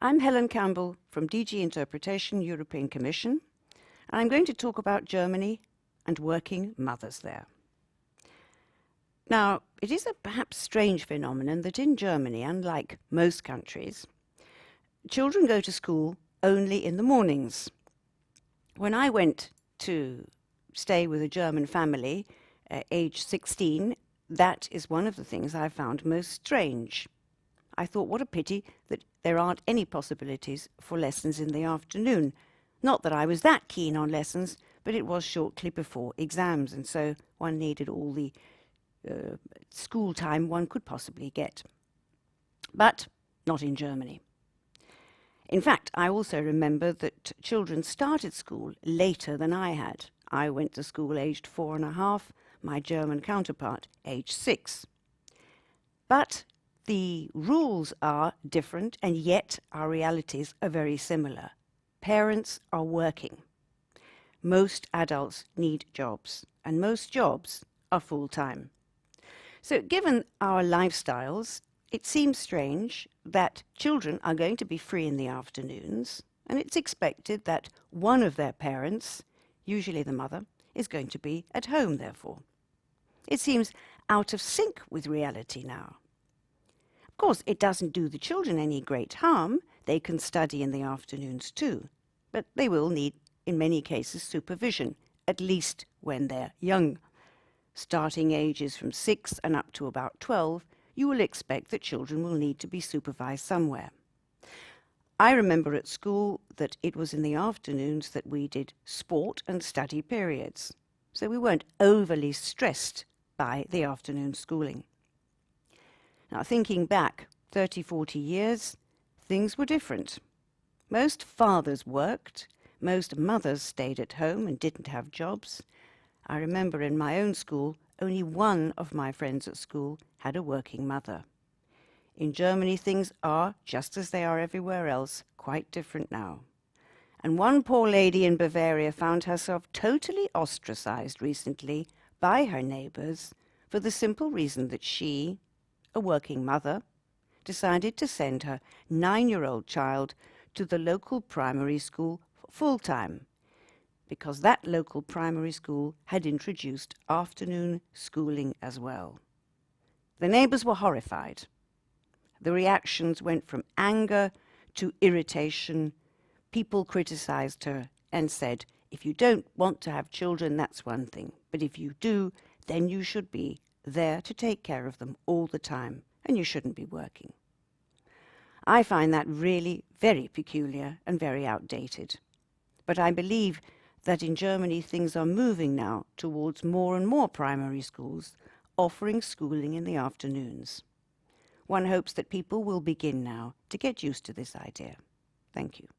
I'm Helen Campbell from DG Interpretation, European Commission, and I'm going to talk about Germany and working mothers there. Now, it is a perhaps strange phenomenon that in Germany, unlike most countries, children go to school only in the mornings. When I went to stay with a German family, age 16, that is one of the things I found most strange. I thought, what a pity that there aren't any possibilities for lessons in the afternoon. Not that I was that keen on lessons, but it was shortly before exams, and so one needed all the school time one could possibly get. But not in Germany. In fact, I also remember that children started school later than I had. I went to school aged 4.5, my German counterpart aged 6. But the rules are different, and yet our realities are very similar. Parents are working. Most adults need jobs, and most jobs are full-time. So given our lifestyles, it seems strange that children are going to be free in the afternoons, and it's expected that one of their parents, usually the mother, is going to be at home, therefore. It seems out of sync with reality now. Of course, it doesn't do the children any great harm. They can study in the afternoons too, but they will need, in many cases, supervision, at least when they're young. Starting ages from 6 and up to about 12, you will expect that children will need to be supervised somewhere. I remember at school that it was in the afternoons that we did sport and study periods, so we weren't overly stressed by the afternoon schooling. Now, thinking back 30, 40 years, things were different. Most fathers worked, most mothers stayed at home and didn't have jobs. I remember in my own school, only one of my friends at school had a working mother. In Germany, things are, just as they are everywhere else, quite different now. And one poor lady in Bavaria found herself totally ostracized recently by her neighbors for the simple reason that she, a working mother, decided to send her 9-year-old child to the local primary school full-time, because that local primary school had introduced afternoon schooling as well. The neighbors were horrified. The reactions went from anger to irritation. People criticized her and said, if you don't want to have children, that's one thing. But if you do, then you should be there to take care of them all the time, and you shouldn't be working. I find that really very peculiar and very outdated. But I believe that in Germany things are moving now towards more and more primary schools offering schooling in the afternoons. One hopes that people will begin now to get used to this idea. Thank you.